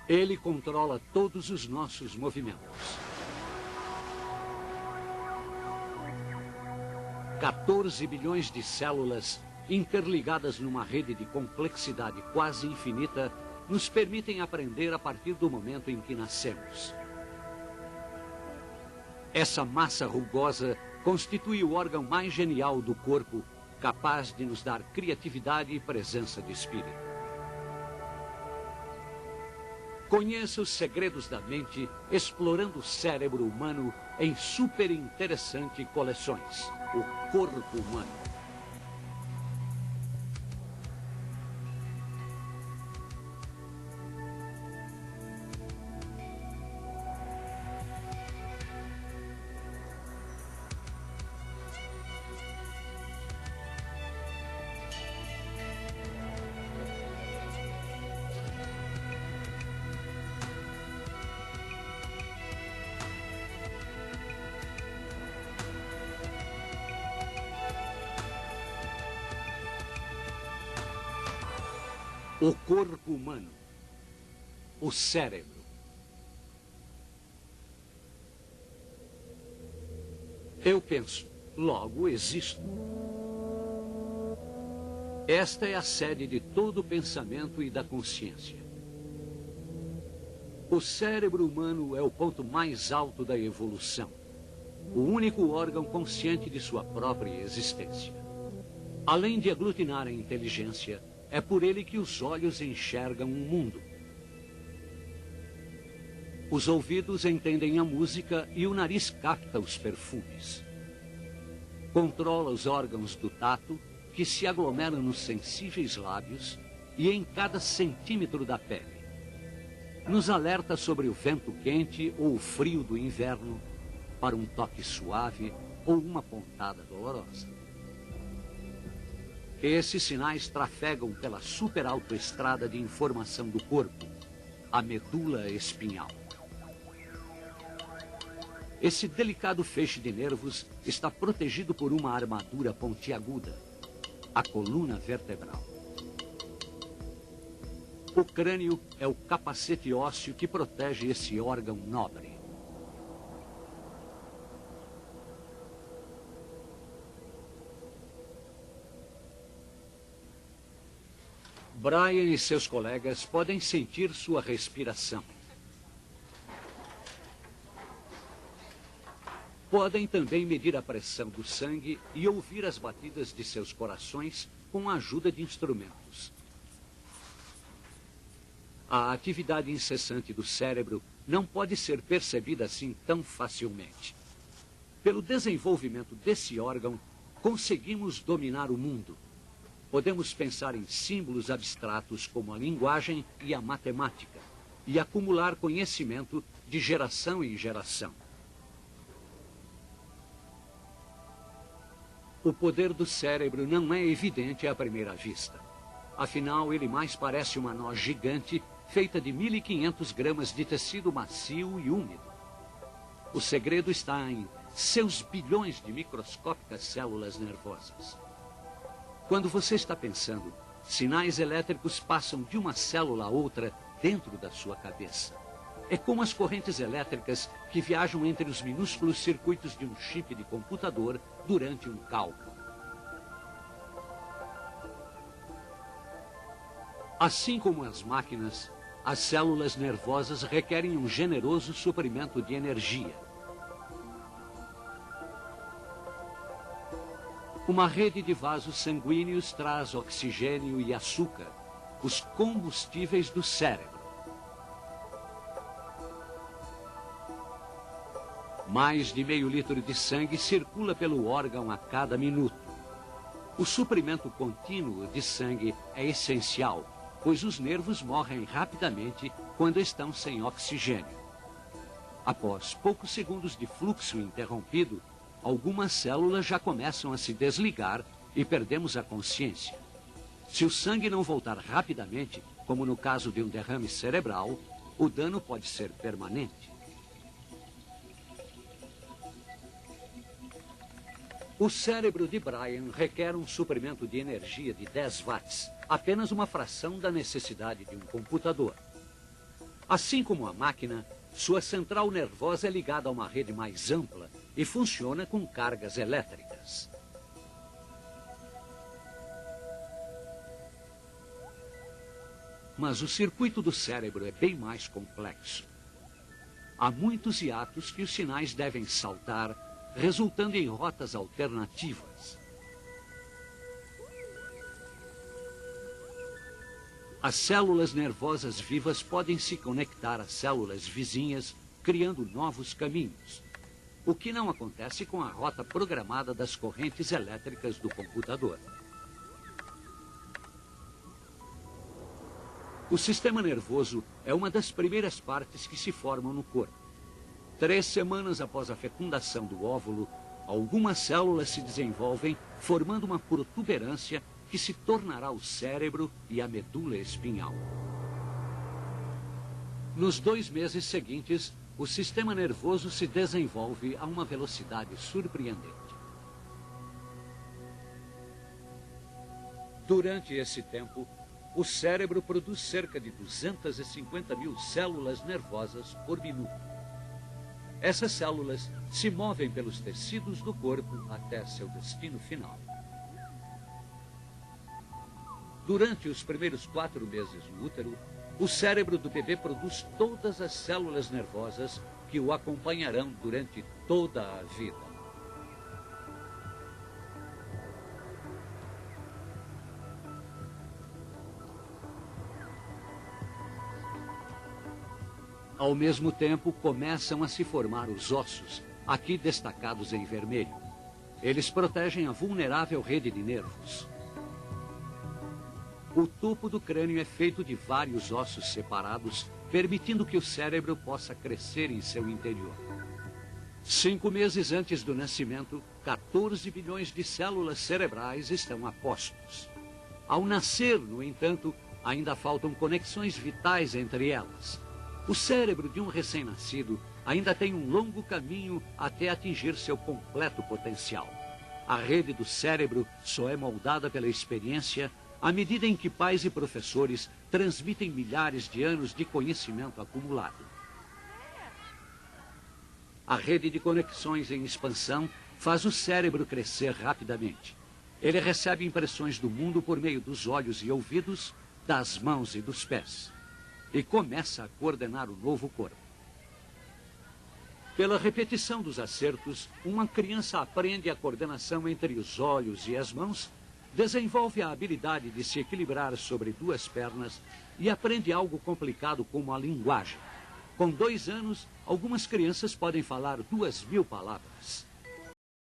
Ele controla todos os nossos movimentos. 14 bilhões de células interligadas numa rede de complexidade quase infinita nos permitem aprender a partir do momento em que nascemos. Essa massa rugosa constitui o órgão mais genial do corpo, capaz de nos dar criatividade e presença de espírito. Conheça os segredos da mente explorando o cérebro humano em super interessante coleções. O corpo humano. O corpo humano, o cérebro. Eu penso, logo existo. Esta é a sede de todo o pensamento e da consciência. O cérebro humano é o ponto mais alto da evolução, o único órgão consciente de sua própria existência. Além de aglutinar a inteligência, é por ele que os olhos enxergam o mundo. Os ouvidos entendem a música e o nariz capta os perfumes. Controla os órgãos do tato, que se aglomeram nos sensíveis lábios e em cada centímetro da pele. Nos alerta sobre o vento quente ou o frio do inverno, para um toque suave ou uma pontada dolorosa. Esses sinais trafegam pela superautoestrada de informação do corpo, a medula espinhal. Esse delicado feixe de nervos está protegido por uma armadura pontiaguda, a coluna vertebral. O crânio é o capacete ósseo que protege esse órgão nobre. Brian e seus colegas podem sentir sua respiração. Podem também medir a pressão do sangue e ouvir as batidas de seus corações com a ajuda de instrumentos. A atividade incessante do cérebro não pode ser percebida assim tão facilmente. Pelo desenvolvimento desse órgão, conseguimos dominar o mundo. Podemos pensar em símbolos abstratos como a linguagem e a matemática e acumular conhecimento de geração em geração. O poder do cérebro não é evidente à primeira vista. Afinal, ele mais parece uma noz gigante feita de 1.500 gramas de tecido macio e úmido. O segredo está em seus bilhões de microscópicas células nervosas. Quando você está pensando, sinais elétricos passam de uma célula a outra dentro da sua cabeça. É como as correntes elétricas que viajam entre os minúsculos circuitos de um chip de computador durante um cálculo. Assim como as máquinas, as células nervosas requerem um generoso suprimento de energia. Uma rede de vasos sanguíneos traz oxigênio e açúcar, os combustíveis do cérebro. Mais de meio litro de sangue circula pelo órgão a cada minuto. O suprimento contínuo de sangue é essencial, pois os nervos morrem rapidamente quando estão sem oxigênio. Após poucos segundos de fluxo interrompido, algumas células já começam a se desligar e perdemos a consciência. Se o sangue não voltar rapidamente, como no caso de um derrame cerebral, o dano pode ser permanente. O cérebro de Brian requer um suprimento de energia de 10 watts, apenas uma fração da necessidade de um computador. Assim como a máquina, sua central nervosa é ligada a uma rede mais ampla e funciona com cargas elétricas. Mas o circuito do cérebro é bem mais complexo. Há muitos hiatos que os sinais devem saltar, resultando em rotas alternativas. As células nervosas vivas podem se conectar às células vizinhas, criando novos caminhos, o que não acontece com a rota programada das correntes elétricas do computador. O sistema nervoso é uma das primeiras partes que se formam no corpo. 3 semanas após a fecundação do óvulo, algumas células se desenvolvem, formando uma protuberância que se tornará o cérebro e a medula espinhal. Nos 2 meses seguintes, o sistema nervoso se desenvolve a uma velocidade surpreendente. Durante esse tempo, o cérebro produz cerca de 250 mil células nervosas por minuto. Essas células se movem pelos tecidos do corpo até seu destino final. Durante os primeiros 4 meses no útero, o cérebro do bebê produz todas as células nervosas que o acompanharão durante toda a vida. Ao mesmo tempo, começam a se formar os ossos, aqui destacados em vermelho. Eles protegem a vulnerável rede de nervos. O topo do crânio é feito de vários ossos separados, permitindo que o cérebro possa crescer em seu interior. 5 meses antes do nascimento, 14 bilhões de células cerebrais estão a postos. Ao nascer, no entanto, ainda faltam conexões vitais entre elas. O cérebro de um recém-nascido ainda tem um longo caminho até atingir seu completo potencial. A rede do cérebro só é moldada pela experiência à medida em que pais e professores transmitem milhares de anos de conhecimento acumulado. A rede de conexões em expansão faz o cérebro crescer rapidamente. Ele recebe impressões do mundo por meio dos olhos e ouvidos, das mãos e dos pés, e começa a coordenar o novo corpo. Pela repetição dos acertos, uma criança aprende a coordenação entre os olhos e as mãos, desenvolve a habilidade de se equilibrar sobre 2 pernas e aprende algo complicado como a linguagem. Com 2 anos, algumas crianças podem falar 2.000 palavras.